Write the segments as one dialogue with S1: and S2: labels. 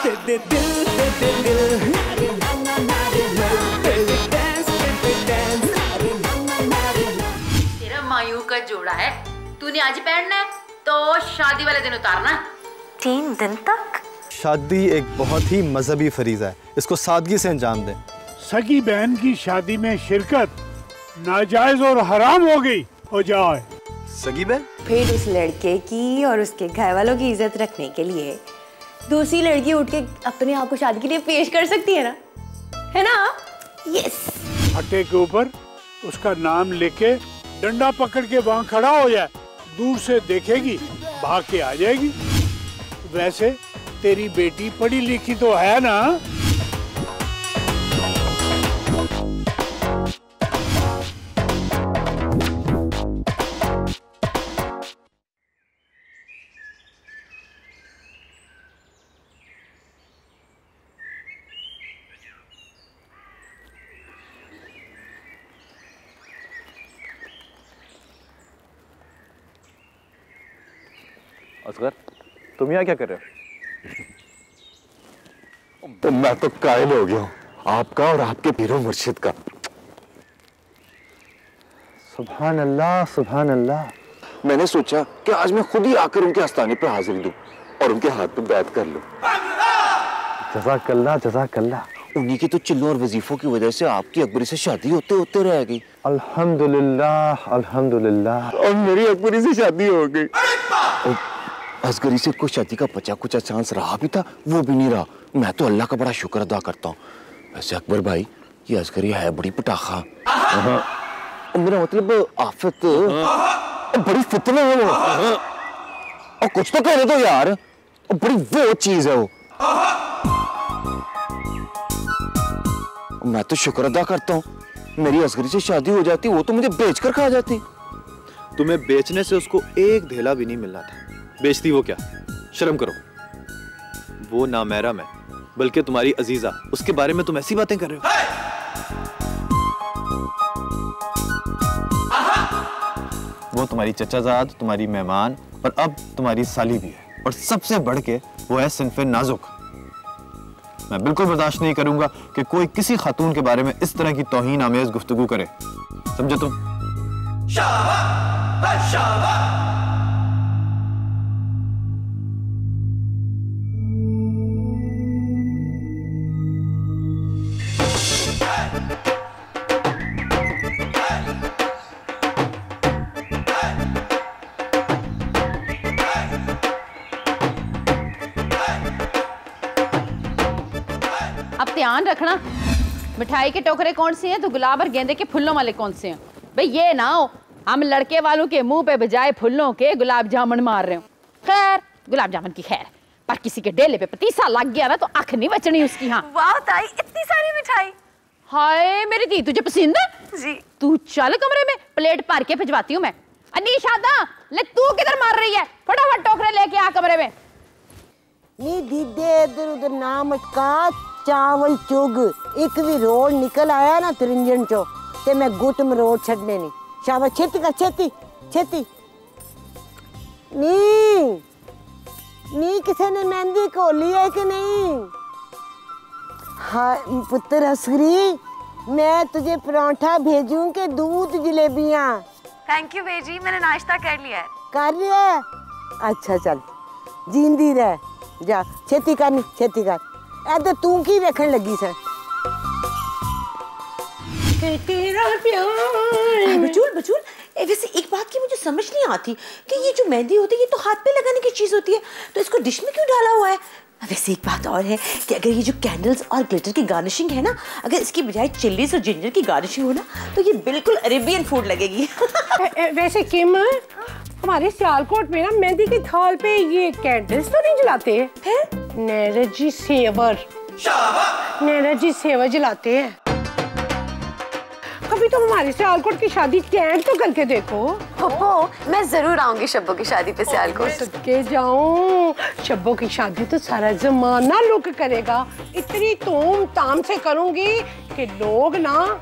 S1: दे दिल दे दे दिल,
S2: तेरा मायूं का जोड़ा है, तूने आज पहनना है तो शादी वाले दिन उतारना।
S3: 3 दिन तक?
S4: शादी एक बहुत ही मजहबी फरीजा है, इसको सादगी से अंजाम दें।
S5: सगी बहन की शादी में शिरकत नाजायज और हराम हो जाए।
S4: सगी बहन?
S3: फिर उस लड़के की और उसके घर वालों की इज्जत रखने के लिए दूसरी लड़की उठ के अपने आप को शादी के लिए पेश कर सकती है ना, है ना? यस।
S5: हट्टे के ऊपर उसका नाम लेके डंडा पकड़ के वहाँ खड़ा हो जाए, दूर से देखेगी भाग के आ जाएगी। वैसे तेरी बेटी पढ़ी लिखी तो है ना?
S4: असगर, तुम यहाँ क्या कर रहे हो?
S6: मैं तो कायल हो गया हूँ आपका और आपके पीरो मुर्शिद का।
S4: सुभान अल्लाह, सुभान अल्लाह।
S6: मैंने सोचा कि आज मैं खुद ही आकर उनके आस्थाने पर हाजिरी दूं और उनके हाथ पे बैत कर लूं।
S4: जज़ाकल्लाह, जज़ाकल्लाह।
S6: उन्हीं की तो चिल्लों और वजीफों की वजह से आपकी अकबरी से शादी होते होते रह गई।
S4: अल्हम्दुलिल्लाह, अल्हम्दुलिल्लाह।
S6: और मेरी अकबरी से शादी हो गई। असगरी से कोई शादी का बचा कुछ चांस रहा भी था, वो भी नहीं रहा। मैं तो अल्लाह का बड़ा शुक्र अदा करता हूँ। वैसे अकबर भाई, ये असगरी है बड़ी पटाखा। मेरा मतलब आफत, बड़ी फितना है वो। और कुछ तो कहने दो यार, बड़ी वो चीज है वो। मैं तो शुक्र अदा करता हूँ, मेरी असगरी से शादी हो जाती, वो तो मुझे बेचकर खा जाती।
S4: तुम्हें बेचने से उसको एक ढेला भी नहीं मिलना था, बेचती वो क्या? शर्म करो। वो नामहरम है, बल्कि तुम्हारी अजीजा, उसके बारे में तुम ऐसी बातें कर रहे हो। वो तुम्हारी चचाजाद, तुम्हारी मेहमान और अब तुम्हारी साली भी है, और सबसे बढ़ के वो है सिन्फे नाजुक। मैं बिल्कुल बर्दाश्त नहीं करूंगा कि कोई किसी खातून के बारे में इस तरह की तौहीन आमेज गुफ्तगू करे, समझे तुम? शाबाश, शाबाश।
S2: अब ध्यान रखना, मिठाई के टोकरे कौन से हैं तो गुलाब और गेंदे के फूलों वाले कौन से हैं। भाई ये ना हो हम लड़के वालों के मुंह पे बजाय फूलों के गुलाब जामुन मार रहे हो। खैर गुलाब जामुन की खैर, पर किसी के डेले पे पतीसा लग गया ना तो आंख नहीं बचनी उसकी। हाँ
S3: वाह ताई, इतनी सारी मिठाई।
S2: हाय मेरी दी, तुझे पसंद है?
S3: जी।
S2: तू चल कमरे में, प्लेट भर के भिजवाती हूँ मैं। अनीशादा, ले तू किधर मार रही है? फटाफट टोकरे लेके आ कमरे में।
S7: नी दीदे इधर उधर ना मटका, चावल चुग एक भी रोड निकल आया ना त्रिंजन चो ते मैं गुट मरोड़ छड़ने नहीं। शाबाश, छेती कर, छेती छेती। नी किसी ने मेहंदी खोली है कि नहीं? हाँ पुत्र असगरी, मैं तुझे परांठा भेजूं के दूध जलेबियां?
S3: थैंक यू बेजी, मैंने नाश्ता कर लिया है।
S7: कर लिया है? अच्छा चल, जींदी रह, जा छेती कर, छेती कर। ऐसे तू की वेखण लगी सै?
S3: तेरा प्यार। बचूल बचूल, वैसे एक बात की मुझे समझ नहीं आती कि ये जो मेहंदी होती है ये तो हाथ पे लगाने की चीज होती है, तो इसको डिश में क्यों डाला हुआ है? वैसे एक बात और है कि अगर ये जो कैंडल्स और ग्लिटर की गार्निशिंग है ना, अगर इसकी बजाय चिल्लीज और जिंजर की गार्निशिंग हो ना तो ये बिल्कुल अरेबियन फूड लगेगी।
S8: वैसे किम, हमारे सियालकोट में ना मेहंदी की थाल पे ये कैंडल्स तो नहीं जलाते हैं।
S3: फिर
S8: नैरजी सेवर जलाते हैं। कभी तुम हमारे सियालकोट की शादी अटेंड तो करके देखो।
S3: पप्पो, मैं जरूर आऊंगी शब्बो की शादी पे सियालकोट।
S8: सदके जाऊं, शब्बो की शादी तो सारा जमाना लुक करेगा। इतनी धूम धाम से करूंगी कि लोग ना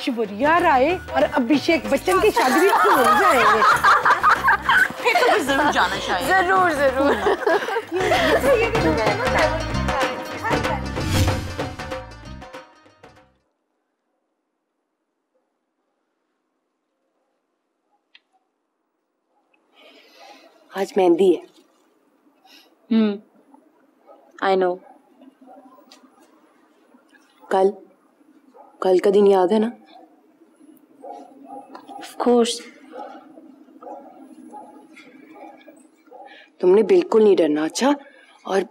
S8: शिवरिया राय और अभिषेक बच्चन की शादी भी भूल जाएंगे।
S2: फिर तो जरूर जाना चाहिए।
S3: जरूर जरूर।
S9: आज मेहंदी है।
S10: I know.
S9: कल कल का दिन याद है ना?
S10: Of course.
S9: तुमने बिल्कुल नहीं डरना, अच्छा? और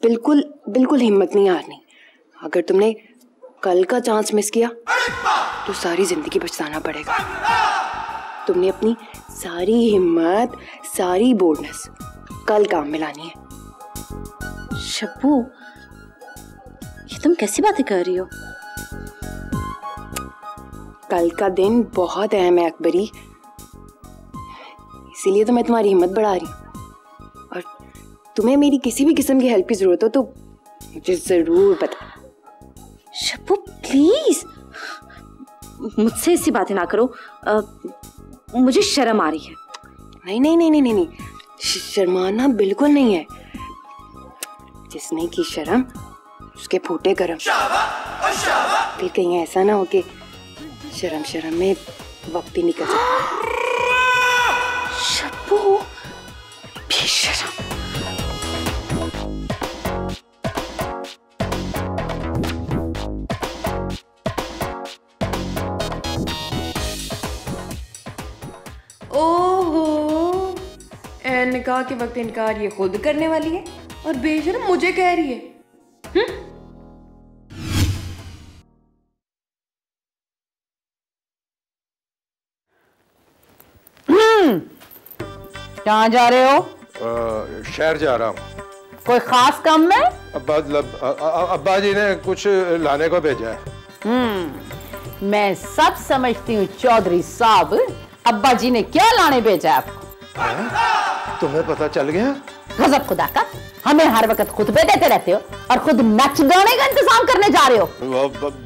S9: बिल्कुल बिल्कुल हिम्मत नहीं हारनी। अगर तुमने कल का चांस मिस किया तो सारी जिंदगी पछताना पड़ेगा। तुमने अपनी सारी हिम्मत, सारी बोल्डनेस कल काम में लानी है।
S10: शब्बू, ये तुम कैसी बातें कर रही हो?
S9: कल का दिन बहुत अहम है अकबरी, इसीलिए तो मैं तुम्हारी हिम्मत बढ़ा रही हूँ। और तुम्हें मेरी किसी भी किस्म की हेल्प की जरूरत हो तो मुझे जरूर बता।
S10: शब्बू प्लीज, मुझसे ऐसी बातें ना करो। मुझे शर्म आ रही है।
S9: नहीं नहीं नहीं नहीं नहीं, शर्माना बिल्कुल नहीं है। जिसने की शर्म उसके फूटे गरम। फिर कहीं ऐसा ना हो कि शर्म शर्म में वक्त ही निकल जाए।
S10: शब्बू बेशर्म।
S9: ओहो, निकाह के वक्त इनकार ये खुद करने वाली है और बेशर्म मुझे कह रही है।
S2: कहाँ जा रहे हो?
S11: शहर जा रहा हूँ।
S2: कोई खास काम में?
S11: अब्बा जी ने कुछ लाने को भेजा है।
S2: मैं सब समझती हूँ चौधरी साहब, अब्बा जी ने क्या लाने भेजा आपको?
S11: तुम्हें पता चल गया?
S2: गजब खुदा का, हमें हर वक्त खुतबे देते रहते हो और खुद नच गाने का इंतजाम करने जा रहे हो।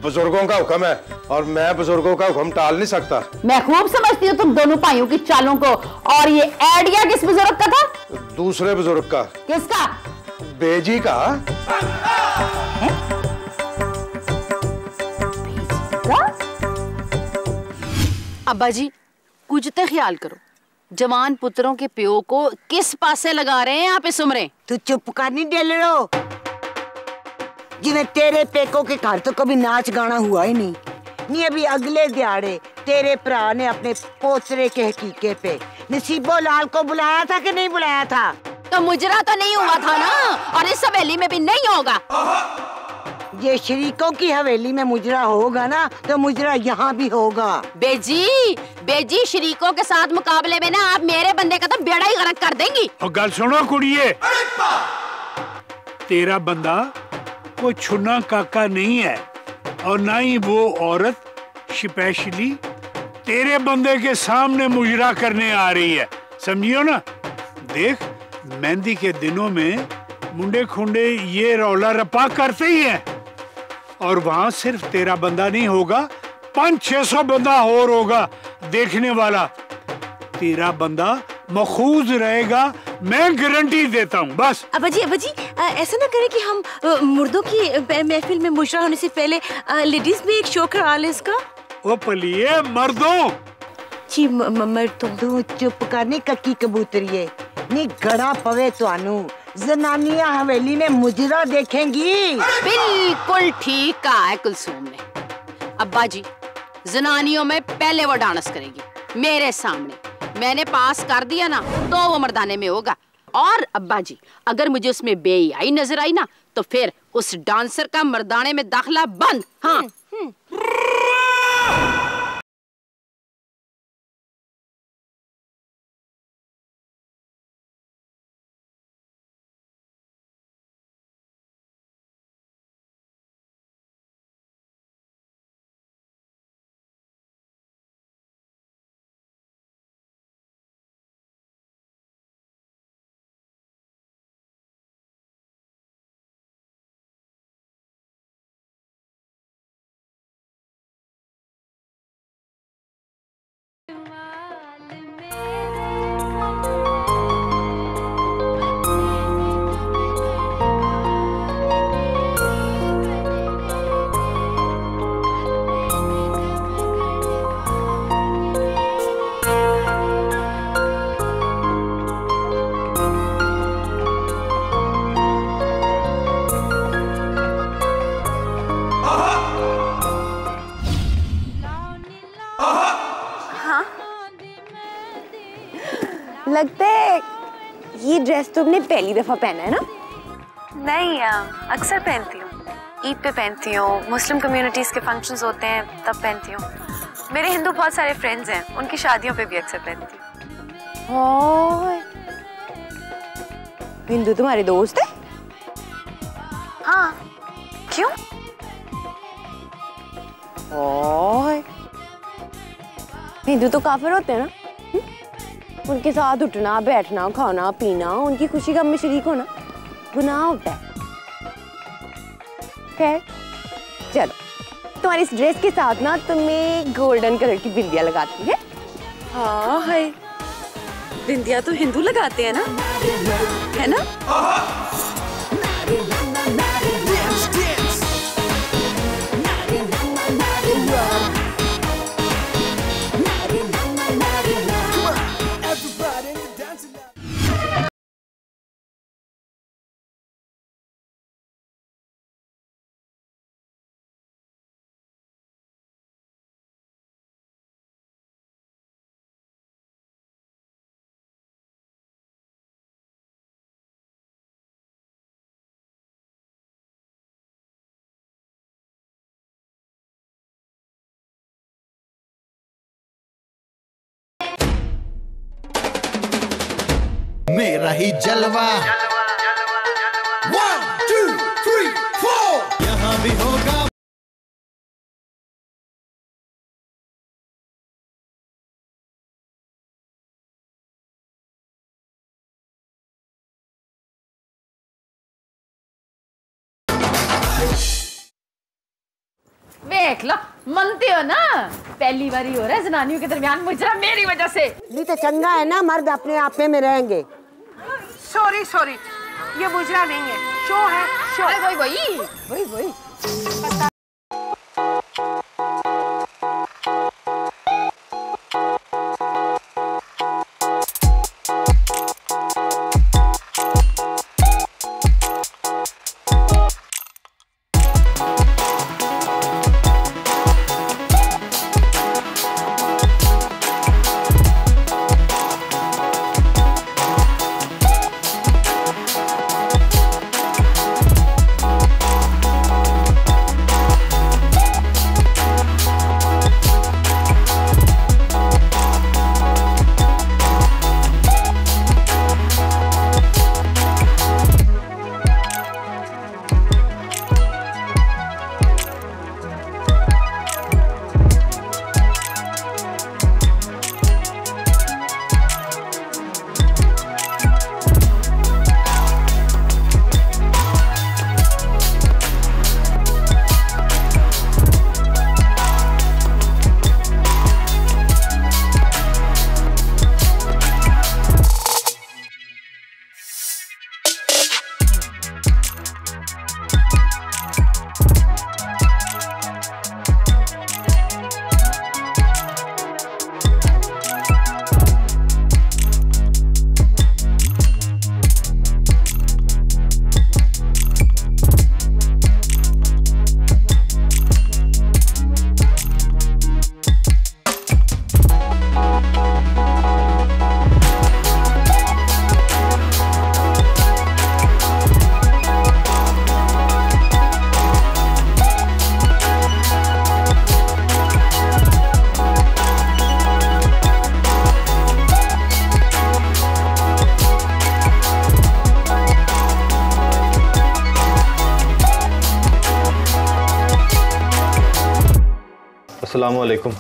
S11: बुजुर्गों का हुक्म है और मैं बुजुर्गों का हुक्म टाल नहीं सकता।
S2: मैं खूब समझती हूँ तुम दोनों भाइयों की चालों को। और ये आइडिया किस बुजुर्ग का था?
S11: दूसरे बुजुर्ग का।
S2: किसका?
S11: बेजी का।
S2: अब्बा जी कुछ तो ख्याल करो, जवान पुत्रों के प्यो को किस पासे लगा रहे हैं आप इस उम्रे?
S7: तू चुप कर, नहीं डेल रो। जिन्हें तेरे पेको के घर तो कभी नाच गाना हुआ ही नहीं। नहीं अभी अगले दिहाड़े तेरे भरा ने अपने पोतरे के हकीके पे नसीबो लाल को बुलाया था कि नहीं बुलाया था?
S2: तो मुजरा तो नहीं हुआ था ना, और इस हवेली में भी नहीं होगा।
S7: ये शरीकों की हवेली में मुजरा होगा ना तो मुजरा यहाँ भी होगा।
S2: बेजी शरीकों के साथ मुकाबले में ना आप मेरे बंदे का तो बेड़ा ही गर्क कर देंगी।
S5: और गल सुनो कुड़िए, तेरा बंदा कोई छुना काका नहीं है और ना ही वो औरत स्पेशली तेरे बंदे के सामने मुजरा करने आ रही है, समझियो ना। देख, मेहंदी के दिनों में मुंडे खुंडे ये रौला रपा करते ही हैं और वहां सिर्फ तेरा बंदा नहीं होगा, 500-600 बंदा और होगा देखने वाला। तेरा बंदा मखूज रहेगा, मैं गारंटी देता हूँ। बस
S3: अब्बा जी ऐसा ना करें कि हम मुर्दों की महफिल में मुजरा होने से पहले लेडीज में एक शो करा ले इसका।
S5: ओ पलिए मर्दों
S3: जी मर्दों।
S7: तू चुप करनी कक्की कबूतरिए, नहीं गड़ा पवे तुहानू जनानियां हवेली में मुजरा देखेंगी।
S2: बिल्कुल ठीक कहा है कुलसूम ने। अब्बा जी, जनानियों में पहले वो डांस करेगी मेरे सामने। मैंने पास कर दिया ना तो वो मर्दाने में होगा। और अब्बा जी, अगर मुझे उसमें बेहयाई नजर आई ना तो फिर उस डांसर का मर्दाने में दाखिला बंद। हाँ।
S9: ड्रेस तुमने पहली दफा पहना है ना?
S12: नहीं, अक्सर पहनती हूँ। ईद पे पहनती हूँ, मुस्लिम कम्युनिटीज के फंक्शंस होते हैं तब पहनती हूँ। मेरे हिंदू बहुत सारे फ्रेंड्स हैं, उनकी शादियों पे भी अक्सर पहनती हूँ।
S9: हिंदू तुम्हारे दोस्त है?
S12: हाँ, क्यों?
S9: ओए, हिंदू तो काफिर होते हैं ना? उनके साथ उठना बैठना खाना पीना उनकी खुशी गम में शरीक होना गुनाह होता है। खैर चलो, तुम्हारी इस ड्रेस के साथ ना तुम्हें गोल्डन कलर की बिंदिया लगाती है।
S12: हाँ है, बिंदिया तो हिंदू लगाते हैं ना, है ना?
S13: मेरा ही जलवा 1 2 3 4 यहाँ भी होगा।
S2: देख लो, मनते हो ना? पहली बार ही हो रहा है जनानियों के दरमियान मुजरा मेरी वजह से।
S7: नहीं तो चंगा है ना, मर्द अपने आप में रहेंगे।
S8: सॉरी सॉरी, ये मुजरा नहीं है, शो है शो।
S2: अरे वही
S4: अस्सलाम वालेकुम।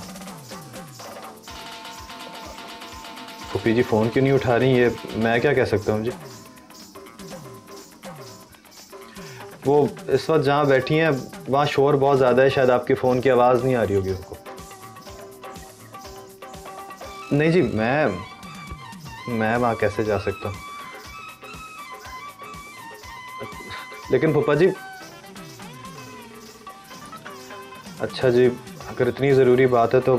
S4: फूफी जी फ़ोन क्यों नहीं उठा रही, ये मैं क्या कह सकता हूँ जी। वो इस वक्त जहाँ बैठी हैं वहाँ शोर बहुत ज़्यादा है, शायद आपके फ़ोन की आवाज़ नहीं आ रही होगी उनको। नहीं जी, मैं वहाँ कैसे जा सकता हूँ। लेकिन फूफा जी, अच्छा जी, अगर इतनी ज़रूरी बात है तो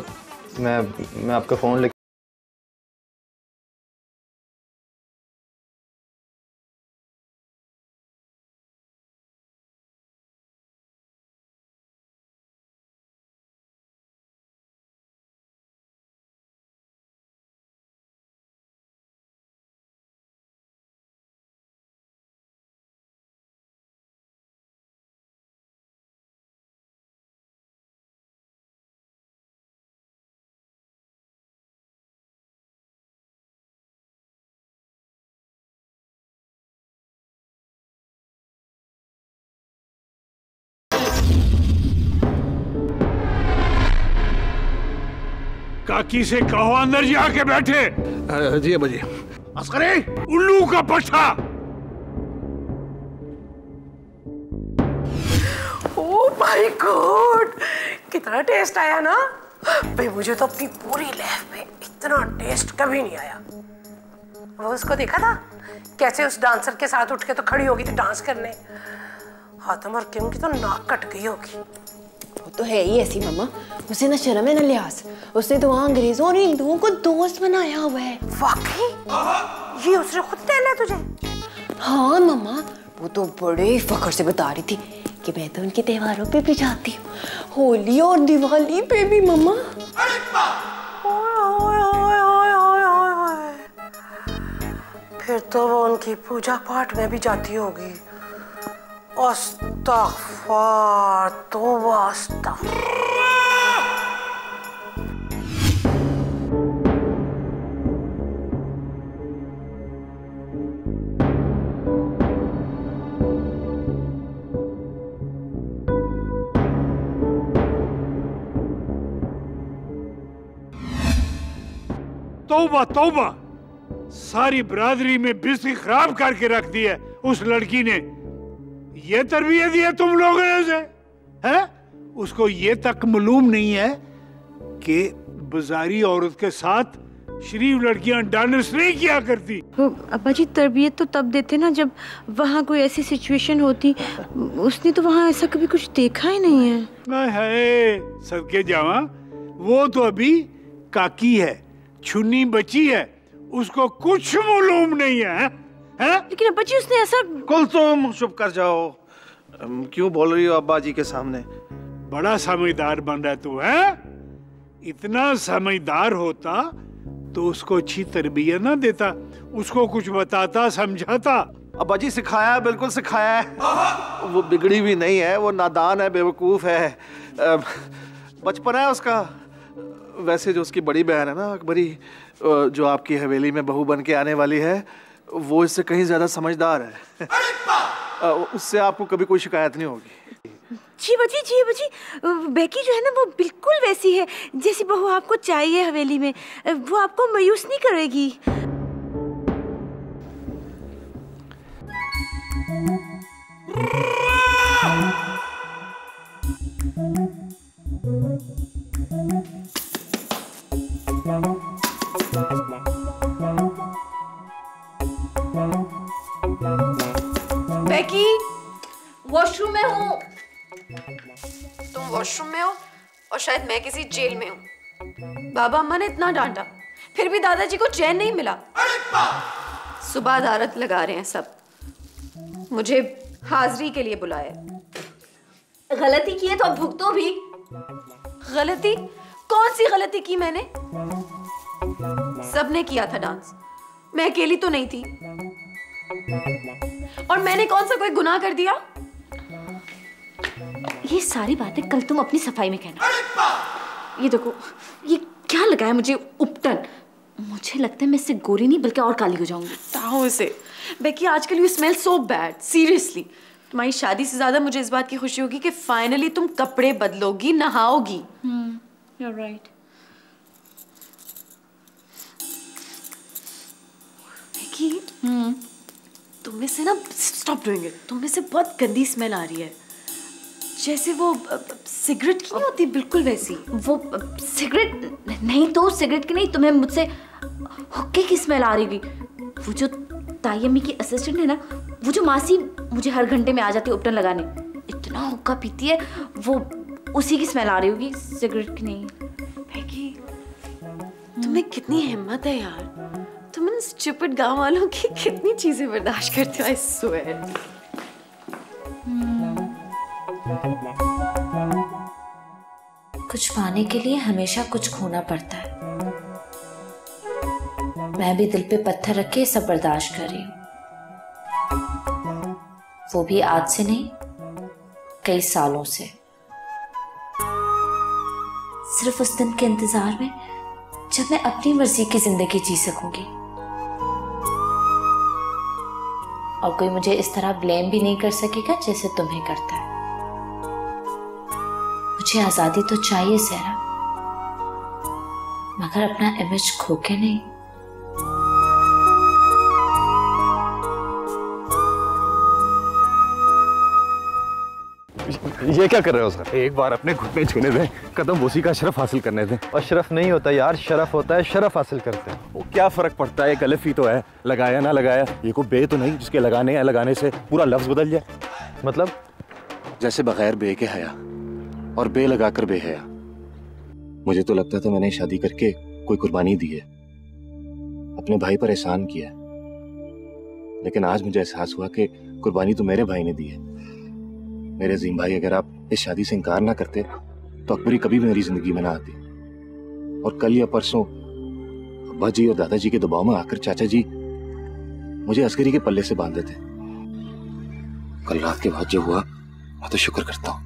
S4: मैं आपका फ़ोन लेके
S5: काकी से कहो अंदर जाके बैठे।
S11: जी अब्बा जी।
S5: अस्करे, उल्लू का पट्टा।
S8: ओ माय गॉड, कितना टेस्ट आया ना भाई। मुझे तो अपनी पूरी लाइफ में इतना टेस्ट कभी नहीं आया। वो उसको देखा था कैसे उस डांसर के साथ उठ के तो खड़ी होगी थी डांस करने। हातम और किम की तो नाक कट गई होगी।
S9: वो तो है ही ऐसी मम्मा, उसे ना शर्म है ना लिहाज। उसने तो वहाँ अंग्रेजों और हिंदुओं को दोस्त बनाया हुआ है।
S8: वाकई ये उसने खुद कहना है तुझे?
S9: हाँ मम्मा, वो तो बड़े फख्र से बता रही थी कि मैं तो उनके त्योहारों पे भी जाती हूँ, होली और दिवाली पे भी मम्मा।
S8: फिर तो वो उनकी पूजा पाठ में भी जाती होगी। अस्तगफुर, तौबा अस्तगफुर।
S5: तौबा तौबा, सारी बरादरी में बिस्ती खराब करके रख दी है उस लड़की ने। ये तरबियत दी है तुम लोगों ने उसे, है? उसको ये तक मालूम नहीं है कि बाजारी औरत के साथ शरीफ लड़कियां डांस नहीं किया करती।
S10: अब्बा जी तरबियत तो तब देते ना जब वहाँ कोई ऐसी सिचुएशन होती। उसने तो वहाँ ऐसा कभी कुछ देखा ही नहीं है।
S5: है सदके जावा, वो तो अभी काकी है, छुन्नी बची है, उसको कुछ मालूम नहीं है।
S10: लेकिन अब्बा जी उसने ऐसा।
S11: कुलसुम चुप कर जाओ, क्यों बोल रही हो अब्बा जी के सामने?
S5: बड़ा समझदार बन रहा तू है। इतना समझदार होता तो उसको अच्छी तरबियत ना देता, उसको कुछ बताता समझाता।
S11: अब्बा जी सिखाया है, बिल्कुल सिखाया है। वो बिगड़ी भी नहीं है, वो नादान है, बेवकूफ है, बचपना है उसका। वैसे जो उसकी बड़ी बहन है ना अकबरी, जो आपकी हवेली में बहू बन के आने वाली है, वो इससे कहीं ज्यादा समझदार है। उससे आपको कभी कोई शिकायत नहीं होगी।
S10: जी बची बेकी जो है ना वो बिल्कुल वैसी है जैसी बहू आपको चाहिए हवेली में। वो आपको मायूस नहीं करेगी।
S12: बेकी, वॉशरूम में हूँ। तुम वॉशरूम में हो और शायद मैं किसी जेल में हूँ। बाबा अम्मा ने इतना डांटा, फिर भी दादाजी को चैन नहीं मिला। सुबह दारत लगा रहे हैं सब, मुझे हाजिरी के लिए बुलाया। गलती की है तो अब भुगतो भी। गलती? कौन सी गलती की मैंने? सबने किया था डांस, मैं अकेली तो नहीं थी। और मैंने कौन सा कोई गुनाह कर दिया?
S10: ये सारी बातें कल तुम अपनी सफाई में कहना। ये देखो, ये क्या लगाया मुझे उपटन। मुझे लगता है मैं इससे गोरी नहीं बल्कि और काली हो जाऊंगी।
S12: ताओ इसे। बेकी आजकल you smell so bad, seriously. तुम्हारी शादी से ज्यादा मुझे इस बात की खुशी होगी कि फाइनली तुम कपड़े बदलोगी, नहाओगी।
S10: You're right.
S12: बेकी, तुम में से ना, स्टॉप डूइंग इट, तुम में से बहुत गंदी स्मेल आ रही है, जैसे वो सिगरेट की नहीं होती, बिल्कुल वैसी।
S10: वो सिगरेट नहीं तो सिगरेट की नहीं, तुम्हें मुझसे हुक्के की स्मेल आ रही थी। वो जो ताई अम्मी की असिस्टेंट है ना, वो जो मासी मुझे हर घंटे में आ जाती है उपटन लगाने, इतना हुक्का पीती है, वो उसी की स्मेल आ रही होगी, सिगरेट की नहीं।
S12: बेकी, तुम्हें कितनी हिम्मत है यार। तुम इन स्टूपिड गांव वालों की कितनी चीजें बर्दाश्त करते हो, आई स्वेयर।
S10: कुछ पाने के लिए हमेशा कुछ खोना पड़ता है। मैं भी दिल पे पत्थर रख के सब बर्दाश्त कर रही हूँ, वो भी आज से नहीं, कई सालों से। सिर्फ उस दिन के इंतजार में जब मैं अपनी मर्जी की जिंदगी जी सकूंगी और कोई मुझे इस तरह ब्लेम भी नहीं कर सकेगा जैसे तुम्हें करता है। मुझे आजादी तो चाहिए सहरा, मगर अपना इमेज खो के नहीं।
S4: ये क्या कर रहे हो सर?
S6: एक बार अपने घुटने छूने दें, कदम उसी का शरफ हासिल करने दें।
S4: अशरफ नहीं होता यार, शरफ होता है, शरफ हासिल करते हैं।
S6: वो क्या फर्क पड़ता है, गलत ही तो है, लगाया ना लगाया। ये को बे तो नहीं जिसके लगाने या लगाने से पूरा लफ्ज बदल जाए।
S4: मतलब
S6: जैसे बगैर बे के हया और बे लगाकर बेहया। मुझे तो लगता था मैंने शादी करके कोई कुर्बानी दी है, अपने भाई पर एहसान किया, लेकिन आज मुझे एहसास हुआ कि कुर्बानी तो मेरे भाई ने दी है। मेरे अजीम भाई, अगर आप इस शादी से इनकार ना करते तो अकबरी कभी भी मेरी जिंदगी में ना आती। और कल या परसों अब्बा जी और दादाजी के दबाव में आकर चाचा जी मुझे असगरी के पल्ले से बांधे थे। कल रात के बाद जो हुआ, मैं तो शुक्र करता हूँ।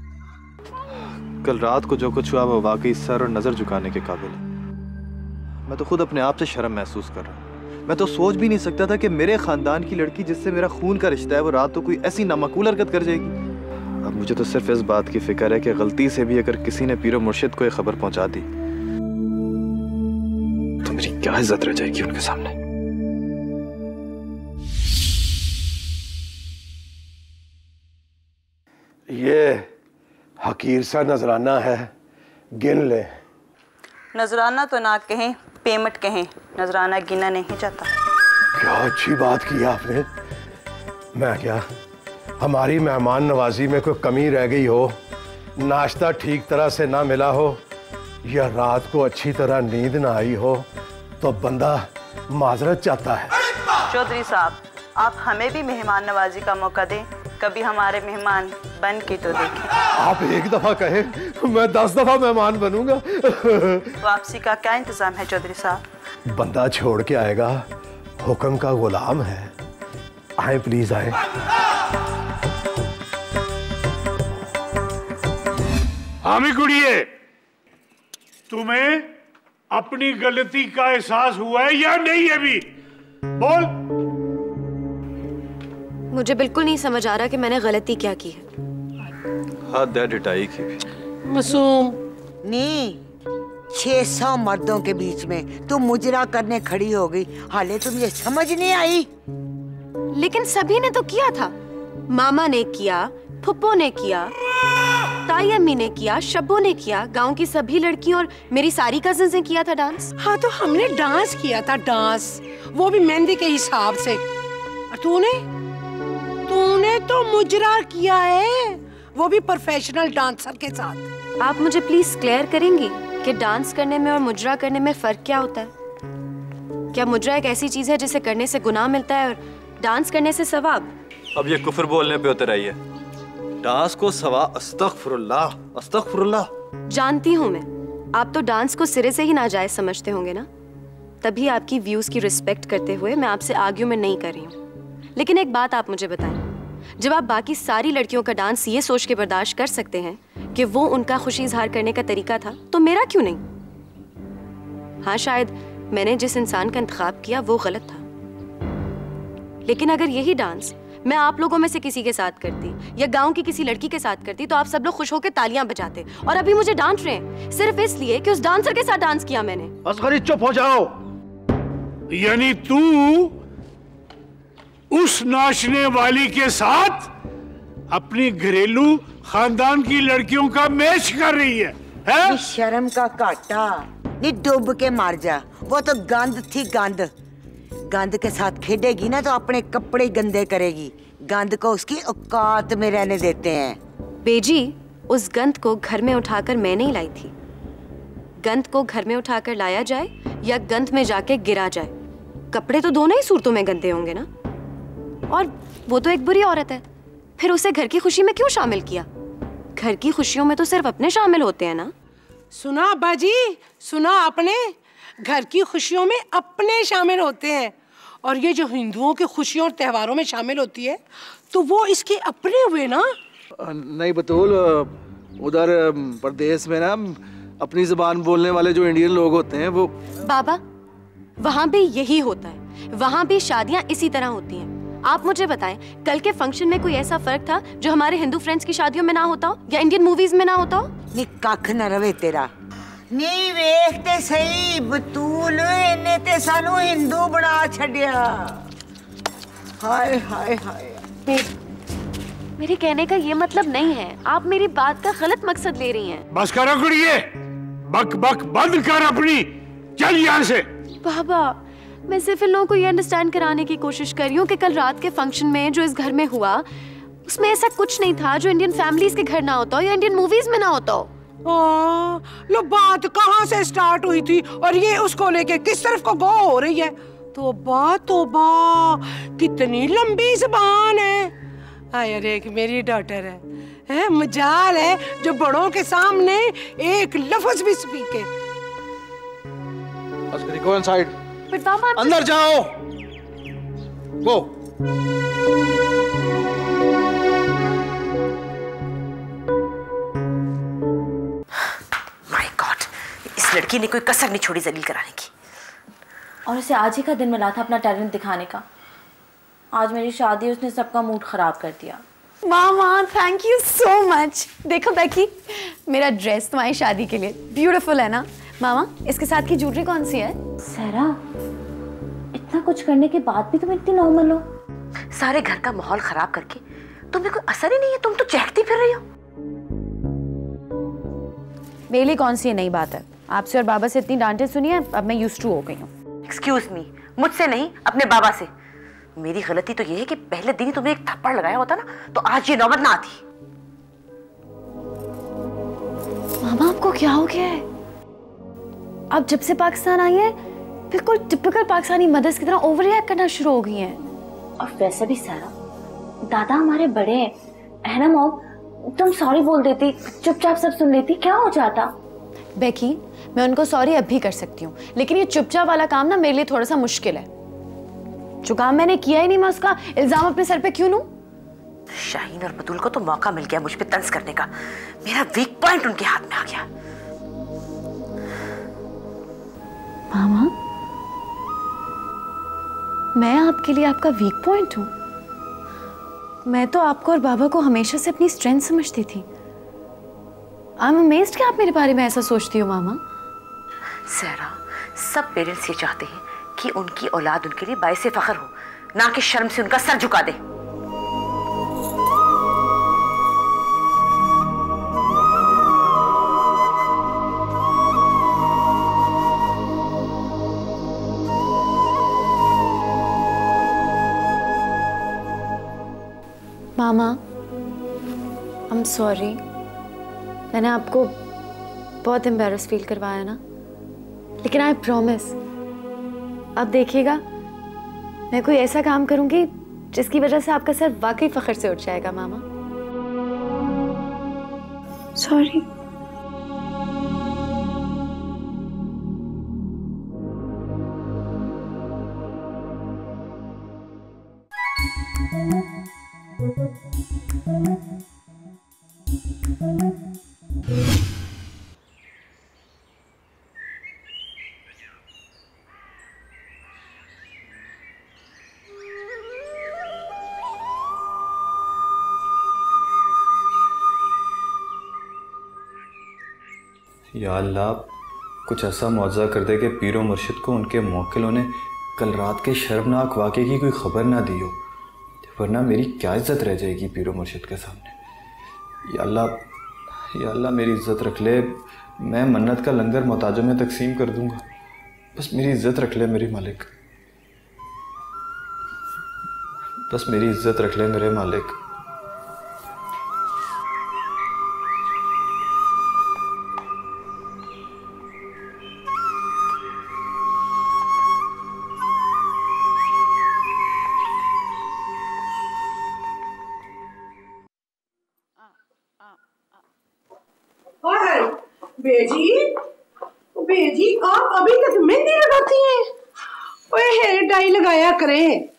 S4: कल रात को जो कुछ हुआ वो वाकई सर और नजर झुकाने के काबिल है। मैं तो खुद अपने आप से शर्म महसूस कर रहा हूँ। मैं तो सोच भी नहीं सकता था कि मेरे खानदान की लड़की जिससे मेरा खून का रिश्ता है वो रात को कोई ऐसी नामाकूल हरकत कर जाएगी। अब मुझे तो सिर्फ इस बात की फिक्र है कि गलती से भी अगर किसी ने पीरो मुर्शिद को ये खबर पहुंचा दी तो मेरी क्या इज्जत रह जाएगी उनके सामने।
S14: ये हकीर सा नजराना है, गिन ले।
S15: नजराना तो ना कहें, पेमेंट कहें, नजराना गिना नहीं जाता।
S14: क्या अच्छी बात की आपने। मैं क्या, हमारी मेहमान नवाजी में कोई कमी रह गई हो, नाश्ता ठीक तरह से ना मिला हो या रात को अच्छी तरह नींद ना आई हो तो बंदा माजरत चाहता है।
S15: चौधरी साहब, आप हमें भी मेहमान नवाजी का मौका दें, कभी हमारे मेहमान बन के तो देखें।
S14: आप एक दफा कहे, मैं 10 दफा मेहमान बनूंगा।
S15: वापसी का क्या इंतजाम है चौधरी साहब?
S14: बंदा छोड़ के आएगा, हुक्म का गुलाम है। आए प्लीज आए।
S5: हामी कुड़िए, तुम्हें अपनी गलती का एहसास हुआ है या नहीं? अभी बोल।
S9: मुझे बिल्कुल नहीं समझ आ रहा कि मैंने गलती क्या की है।
S4: हद है ढिठाई की भी।
S7: मासूम नहीं, 600 मर्दों के बीच में तुम मुजरा करने खड़ी हो गई, हाले तुम ये समझ नहीं आई।
S9: लेकिन सभी ने तो किया था। मामा ने किया, फुप्पो ने किया, ताई अम्मी ने किया, शब्बो ने किया, गांव की सभी लड़कियों और मेरी सारी कजिन्स ने किया था डांस।
S8: हाँ तो हमने डांस किया था, डांस, वो भी मेहंदी के हिसाब से। और तूने तो मुजरा किया है, वो भी प्रोफेशनल डांसर के साथ।
S9: आप मुझे प्लीज क्लियर करेंगी कि डांस करने में और मुजरा करने में फर्क क्या होता है? क्या मुजरा एक ऐसी चीज है जिसे करने से गुनाह मिलता है और डांस करने से सवाब?
S4: अब ये कुफ्र बोलने पे उतर आई है। डांस को सवा अस्तगफिरुल्लाह, अस्तगफिरुल्लाह।
S9: जानती हूँ मैं, आप तो डांस को सिरे से ही नाजायज समझते होंगे ना, तभी आपकी व्यूज की रिस्पेक्ट करते हुए मैं आपसे आर्ग्यूमेंट नहीं कर रही हूँ। लेकिन एक बात आप मुझे बताएं, जब आप बाकी सारी लड़कियों का डांस ये सोच के बर्दाश्त कर सकते हैं कि वो उनका खुशी इजहार करने का तरीका था, तो मेरा क्यों नहीं? हाँ, शायद मैंने जिस इंसान का इंतखाब किया वो गलत था, लेकिन अगर यही डांस मैं आप लोगों में से किसी के साथ करती या गांव की किसी लड़की के साथ करती तो आप सब लोग खुश होकर तालियां बजाते। और अभी मुझे डांट रहे हैं सिर्फ इसलिए कि उस डांसर के साथ डांस किया मैंने।
S5: असगरी चुप हो जाओ। यानी तू उस नाचने वाली के साथ अपनी घरेलू खानदान की लड़कियों का मैच कर रही है?
S7: शर्म का काटा, नी डूब के मार जा। वो तो गंद थी, गंद। गंद के साथ खेलेगी ना तो अपने कपड़े गंदे करेगी। गंद को उसकी औकात में रहने देते हैं।
S9: बेजी, उस गंद को घर में उठाकर मैं नहीं लाई थी। गंद को घर में उठाकर लाया जाए या गंद में जाके गिरा जाए, कपड़े तो दोनों ही सूरतों में गंदे होंगे ना। और वो तो एक बुरी औरत है, फिर उसे घर की खुशी में क्यों शामिल किया? घर की खुशियों में तो सिर्फ अपने शामिल होते हैं ना।
S8: सुना अब्बा जी, सुना आपने? घर की खुशियों में अपने शामिल होते हैं, और ये जो हिंदुओं की खुशियों और त्योहारों में शामिल होती है तो वो इसके अपने हुए ना।
S11: नहीं बतूल, उधर प्रदेश में ना अपनी जुबान बोलने वाले जो इंडियन लोग होते हैं वो।
S9: बाबा, वहाँ भी यही होता है, वहाँ भी शादियाँ इसी तरह होती हैं। आप मुझे बताएं, कल के फंक्शन में कोई ऐसा फर्क था जो हमारे हिंदू फ्रेंड्स की शादियों में ना होता हो या इंडियन मूवीज में ना होता हो?
S7: नी कख न रवे तेरा। नी वेखते सही बतूल इन्ने ते सानू हिंदू बना छड़िया। हाय हाय हाय।
S9: मेरे कहने का ये मतलब नहीं है, आप मेरी बात का गलत मकसद ले रही हैं।
S5: बस करो कुड़िए, बक बक बंद कर अपनी, चल यहाँ से।
S9: बाबा, मैं सिर्फ इन लोगों को ये अंडरस्टैंड कराने की कोशिश कर रही हूँ कि कल रात के फंक्शन में जो इस घर में हुआ उसमें ऐसा कुछ नहीं था जो इंडियन फैमिलीज के घर ना होता हो या इंडियन मूवीज में ना होता हो।
S8: लो बात कहाँ से स्टार्ट हुई थी और ये उसको लेके किस तरफ को गो हो रही है। तोबा कितनी लंबी जुबान है। अरे एक मेरी डॉटर है, मजाल है जो बड़ों के सामने एक लफ्ज भी स्पीके।
S11: Go inside.
S9: बट मामा
S11: अंदर जाओ। गो।
S3: माय गॉड, इस लड़की ने कोई कसर नहीं छोड़ी जलील कराने की।
S10: और उसे आज ही का दिन मिला था अपना टैलेंट दिखाने का। आज मेरी शादी उसने सबका मूड खराब कर दिया।
S9: मामा थैंक यू सो मच। देखो बेकी, मेरा ड्रेस तुम्हारी शादी के लिए ब्यूटीफुल है ना। मामा, इसके साथ की ज्वेलरी कौन सी है?
S10: सहरा, इतना कुछ करने के बाद भी तुम इतनी नॉर्मल हो।
S3: सारे घर का माहौल खराब करके तुम्हें कोई असर ही नहीं है, तुम तो चहकती फिर रही हो।
S10: मेरे लिए कौन सी ये नई बात है? आपसे और बाबा से इतनी डांटे सुनी है, अब मैं यूज्ड टू हो गई हूँ।
S3: एक्सक्यूज मी, मुझसे नहीं अपने बाबा से। मेरी गलती तो ये है कि पहले दिन ही तुमने एक थप्पड़ लगाया होता ना तो आज ये नौबत ना आती।
S10: मामा, आपको क्या हो गया है? आप जब से पाकिस्तान आई हैं बिल्कुल टिपिकल पाकिस्तानी मदर्स की तरह ओवर रिएक्ट करना शुरू हो गई हैं। और वैसे भी सारा, दादा हमारे बड़े है ना मॉम, तुम सॉरी बोल देती, चुपचाप सब सुन लेती, क्या हो जाता? बेकी, मैं उनको सॉरी अब भी कर सकती हूँ, लेकिन ये चुपचाप वाला काम ना मेरे लिए थोड़ा सा मुश्किल है। जो काम मैंने किया ही नहीं, मैं उसका इल्जाम अपने सर पे क्यों लूं?
S3: शाहीन और बतूल को तो मौका मिल गया मुझ पे तंज करने का। मेरा वीक पॉइंट उनके हाथ में आ गया।
S10: मामा, मैं आपके लिए आपका वीक पॉइंट हूं? मैं तो आपको और बाबा को हमेशा से अपनी स्ट्रेंथ समझती थी। आई एम अमेज्ड कि आप मेरे बारे में ऐसा सोचती हो मामा।
S3: सहरा, सब पेरेंट्स ये चाहते हैं कि उनकी औलाद उनके लिए बाइसे फख्र हो, ना कि शर्म से उनका सर झुका दे।
S10: मामा, आई एम सॉरी, मैंने आपको बहुत एम्बैरस फील करवाया ना, लेकिन आई प्रॉमिस अब देखिएगा मैं कोई ऐसा काम करूंगी जिसकी वजह से आपका सर वाकई फख्र से उठ जाएगा। मामा सॉरी।
S4: या अल्लाह, कुछ ऐसा मुआवजा कर दे कि पीरो मुर्शिद को उनके मौकिलों ने कल रात के शर्मनाक वाक़े की कोई ख़बर ना दी हो, वरना मेरी क्या इज़्ज़त रह जाएगी पीरो मुर्शिद के सामने। या अल्लाह मेरी इज़्ज़त रख ले। मैं मन्नत का लंगर मोहताजों में तकसीम कर दूंगा, बस मेरी इज़्ज़त रख ले मेरी मालिक, बस मेरी इज़्ज़त रख ले मेरे मालिक।
S8: बेजी, आप अभी तक मेहंदी लगाती हैं? ओए हेयर डाई लगाया करें।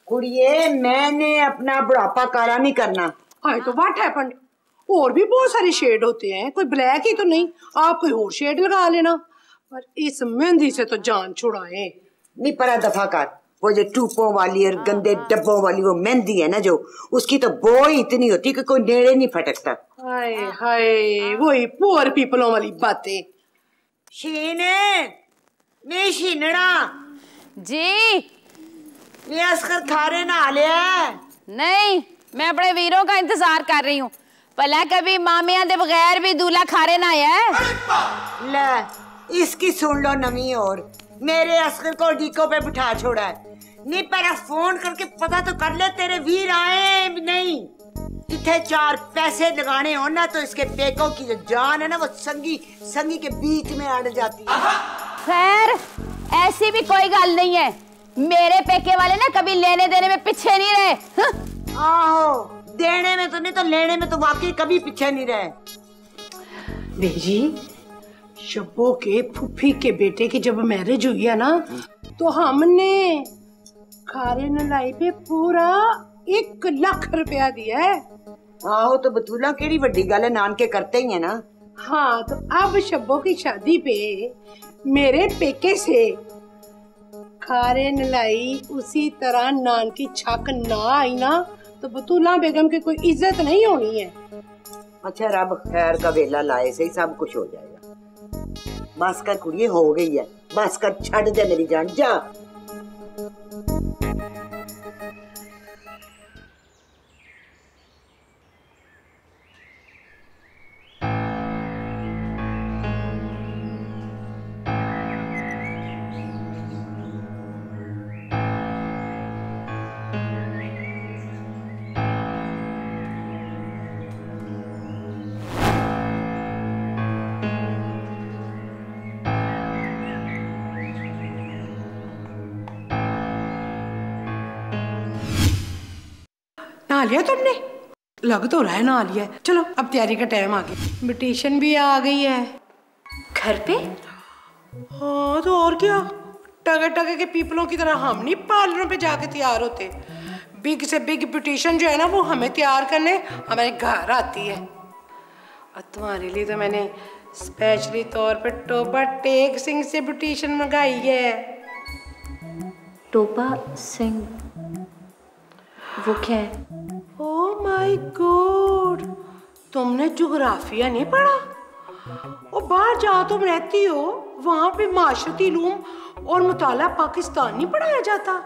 S7: कुड़िए, मैंने अपना बुढ़ापा काला नहीं करना।
S8: हाय तो व्हाट हैपेंड? और भी बहुत सारे शेड होते हैं, कोई ब्लैक ही तो नहीं। आप कोई और शेड लगा लेना, पर इस मेहंदी से तो जान छुड़ाए।
S7: नहीं परा दफा कर, वो जो टूपों वाली और गंदे डब्बों वाली वो मेहंदी है ना, जो उसकी तो बो ही इतनी होती कि कोई नेड़े नहीं फटकता।
S8: हाय हाय वही पुअर पीपलों वाली बातें।
S7: शीने मैं शीनड़ा
S2: जी
S7: ये असकर थारे ना लिया।
S2: नहीं, मैं अपने वीरों का इंतजार कर रही हूँ। भला कभी मामिया दे बगैर भी दूल्हा खारे ना आया है?
S7: ले इसकी सुन लो नमी। और मेरे असकर को डीको पे बिठा छोड़ा है। नहीं पहले फोन करके पता तो कर ले तेरे वीर आए नहीं। इतने 4 पैसे लगाने हो ना तो इसके पेकों की जो जान है ना वो संगी के बीच में अड़ जाती है।
S2: खैर ऐसी भी कोई गल नहीं है। मेरे पेके वाले ना कभी लेने देने में पीछे नहीं रहे।
S7: आहो देने में तो नहीं तो लेने में तो वाकई कभी पीछे नहीं रहे।
S8: बेजी शब्बो के फूफी के बेटे की जब मैरिज हुई है ना तो हमने खारे नलाई पे पूरा 1 लाख रुपया दिया है।
S7: आहो तो बतूला केड़ी बड़ी गल है, नानके करते ही है ना।
S8: हाँ तो अब शब्बो की शादी पे मेरे पेके से खारे नलाई उसी तरह नान की छक ना आई ना तो बतूला बेगम की कोई इज्जत नहीं होनी है।
S7: अच्छा रब खैर का वेला लाए से ही सब कुछ हो जाएगा। बस कर कुड़िए हो गई है, बस कर छड़ दे मेरी जान जा।
S8: नहा लिया तुमने? लग तो रहा है नहा लिया है। चलो अब तैयारी का टाइम आ गया। इनविटेशन भी आ गई है
S10: घर पे।
S8: हाँ तो और क्या, टगे टगे के पीपलों की तरह हम नहीं पार्लरों पे जाके तैयार होते। बिग से बिग ब्यूटिशियन जो है ना वो हमें तैयार करने हमारे घर आती है। और तुम्हारे लिए तो मैंने स्पेशली तौर पे टोपा टेक सिंह से ब्यूटिशियन मंगाई है।
S10: टोपा सिंह वो क्या है?
S8: ओह माय गॉड, तुमने ज्योग्राफिया नहीं पढ़ा? और बाहर जहाँ तुम रहती हो वहाँ पे माशरती इल्म और मुताला पाकिस्तान नहीं पढ़ाया जाता?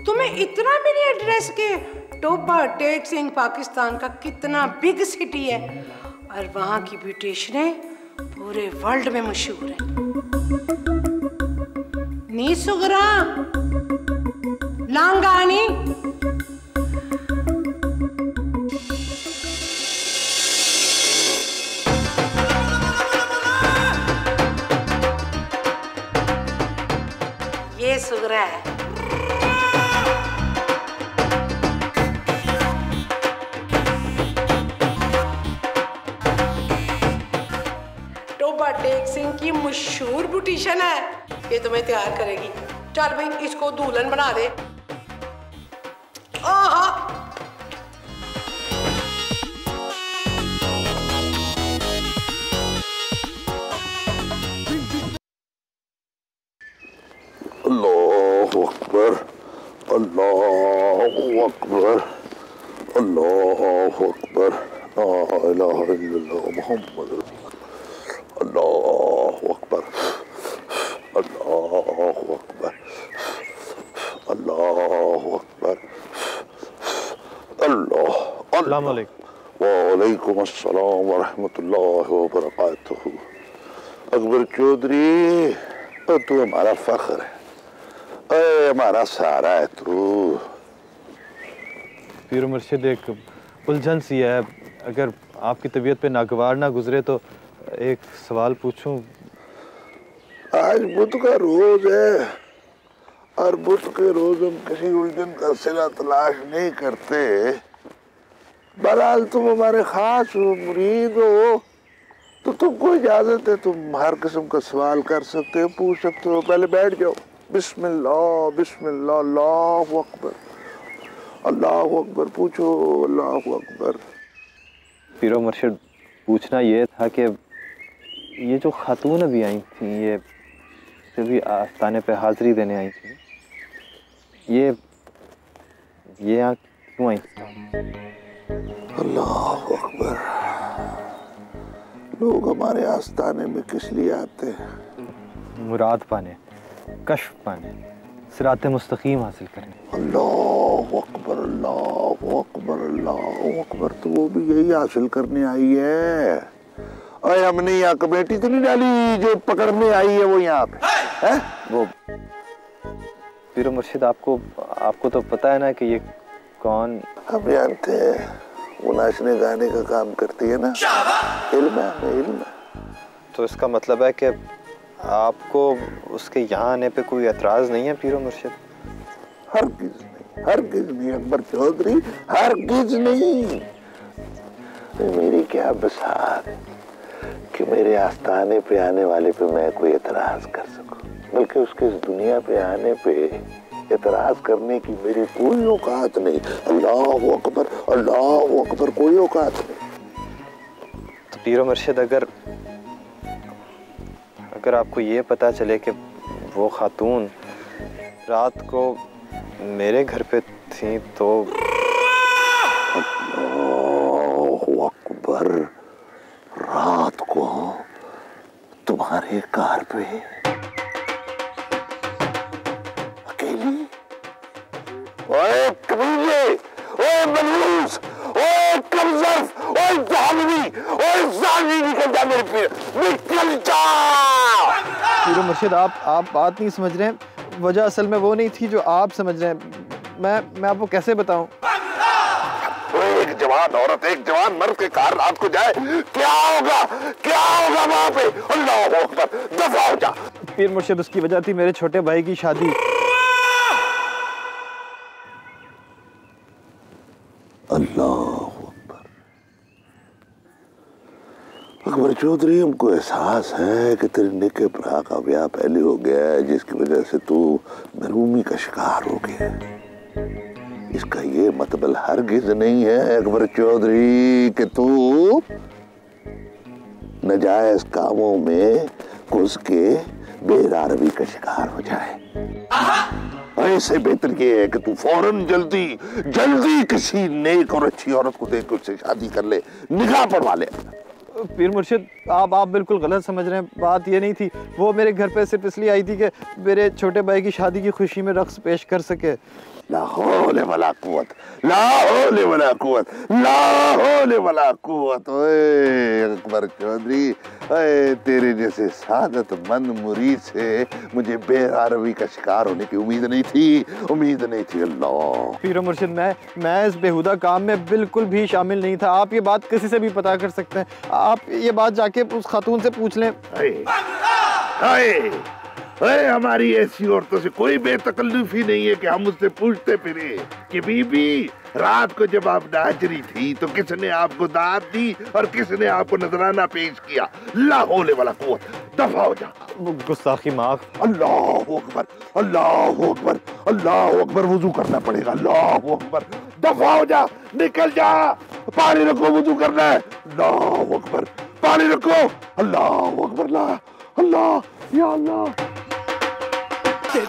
S8: तुम्हें इतना भी नहीं एड्रेस के टोपा टेक सिंह पाकिस्तान का कितना बिग सिटी है और वहाँ की ब्यूटिशियनें पूरे वर्ल्ड में मशहूर है। नी सुगरा लांगानी ये सुगरा है। टोपा टेक सिंह की मशहूर ब्यूटिशियन है, ये तुम्हें तैयार करेगी। चल भाई इसको दुल्हन बना दे। आहा
S6: अल्लाहु अकबर, अल्लाहु अकबर, अल्लाहु अकबर, ला इलाहा इल्लल्लाह मुहम्मद अल्लाहु अकबर, अल्लाहु अकबर, अल्लाहु अकबर, अल्लाह।
S4: अस्सलाम वालेकुम।
S6: वालेकुम अस्सलाम व रहमतुल्लाहि व बरकातुहू। अकबर चौधरी तू हमारा फख्र है, हमारा सहारा है तू।
S4: पीर मुर्शिद एक उलझन सी है, अगर आपकी तबीयत पे नागवार ना गुजरे तो एक सवाल पूछूं।
S6: आज बुध का रोज है और बुध के रोज हम किसी उलझन का सिला तलाश नहीं करते। बहरहाल तुम हमारे खास मुरीद हो तो तुमको इजाजत है, तुम हर किस्म का सवाल कर सकते हो, पूछ सकते हो। पहले बैठ जाओ। बिस्मिल्लाह बिस्मिल्लाह, अल्लाहु अकबर, अल्लाहु अकबर, पूछो। अल्लाहु अकबर।
S4: पीरो मुर्शिद पूछना ये था कि ये जो खातून अभी आई थी, ये सभी आस्थाने पे हाजिरी देने आई थी, ये यहाँ क्यों आई?
S6: अल्लाहु अकबर।
S14: लोग हमारे आस्थाने में किस लिए आते हैं?
S4: मुराद पाने, कश्फ पाने, सिरात मुस्तकीम हासिल करने।
S14: अल्लाह अकबर, अल्लाह अकबर, अल्लाह अकबर। तो वो भी यही हासिल करने आई है। अरे हमने यहाँ कमेटी तो नहीं डाली जो पकड़ने आई है वो यहाँ पे है? वो
S4: पीरो मुर्शिद, आपको तो पता है ना कि ये कौन?
S14: हम जानते हैं, वो नाचने गाने का काम करती है ना। इल्म है, हमें इल्म है।
S4: तो इसका मतलब है कि आपको उसके यहाँ आने पे कोई एतराज नहीं है पीरो मुर्शिद?
S14: हरगिज़ नहीं, हरगिज़ नहीं अकबर चौधरी, हरगिज़ नहीं। मेरी क्या बसात कि मेरे आस्थाने पे आने वाले पे मैं कोई एतराज कर सकूं, बल्कि उसके इस दुनिया पे आने पे एतराज करने की मेरी कोई औकात नहीं। अल्लाह अकबर, अल्लाह अकबर, कोई औकात नहीं।
S4: तो पीरो मुर्शिद, अगर आपको ये पता चले कि वो खातून रात को मेरे घर पे थी तो?
S14: अल्लाह अकबर, रात को तुम्हारे कार पे अकेली? ओए कमीने, ओए मनूस, ओए कमजर्फ, ओए जालमी, ओए जालमी, निकल जा मेरे पीर, निकल जा।
S4: पीरो मुर्शिद, आप बात नहीं समझ रहे हैं। वजह असल में वो नहीं थी जो आप समझ रहे हैं। मैं आपको कैसे बताऊं?
S14: एक जवान औरत एक जवान मर्द के कार रात को जाए, क्या होगा, क्या होगा वहां पे? अल्लाह अकबर, दफा हो जा।
S4: पीर मुर्शिद, उसकी वजह थी मेरे छोटे भाई की शादी।
S14: अल्लाह अकबर चौधरी, हमको एहसास है कि तेरे निके भरा का ब्याह पहले हो गया है, जिसकी वजह से तू महरूमी का शिकार हो गया है। इसका ये मतलब हरगिज नहीं है अकबर चौधरी कि तू नाजायज कामों में घुस के बेरारवी का शिकार हो जाए। ऐसे बेहतर ये है कि तू फौरन जल्दी जल्दी किसी नेक और अच्छी औरत को देख के उससे शादी कर ले, निकाह पढ़वा ले।
S4: पीर मुर्शिद, आप बिल्कुल गलत समझ रहे हैं। बात ये नहीं थी। वो मेरे घर पे सिर्फ इसलिए आई थी कि मेरे छोटे भाई की शादी की खुशी में रक्स पेश कर सके।
S14: ला हौले वला कुव्वत, ला हौले वला कुव्वत, ला हौले वला कुव्वत। ओए अकबर चौधरी, ओए तेरे जैसे सादतमंद मुरीद से मुझे बेरारवी का शिकार होने की उम्मीद नहीं थी, उम्मीद नहीं थी। अल्लाह
S4: पीरो मुर्शिद, मैं इस बेहुदा काम में बिल्कुल भी शामिल नहीं था। आप ये बात किसी से भी पता कर सकते हैं। आप ये बात जाके उस खातून से पूछ लें।
S14: अरे हमारी ऐसी औरतों से कोई बेतकल्लुफी नहीं है कि हम उससे पूछते फिरे कि बीबी रात को जब आप नाच रही थी तो किसने आपको दाद दी और किसने आपको नजराना पेश किया। ला हौले वला कुव्वत, दफा हो जा।
S4: गुस्ताखी माफ।
S14: अल्लाह अकबर, अल्लाह अकबर, अल्लाह अकबर। वुजू करना पड़ेगा। अल्लाह अकबर, दफा हो जा, निकल जा। पानी रखो, वुजू करना है। अल्लाह अकबर, पानी रखो। अल्लाह अकबर, ला अल्लाह, या अल्लाह।
S1: दिल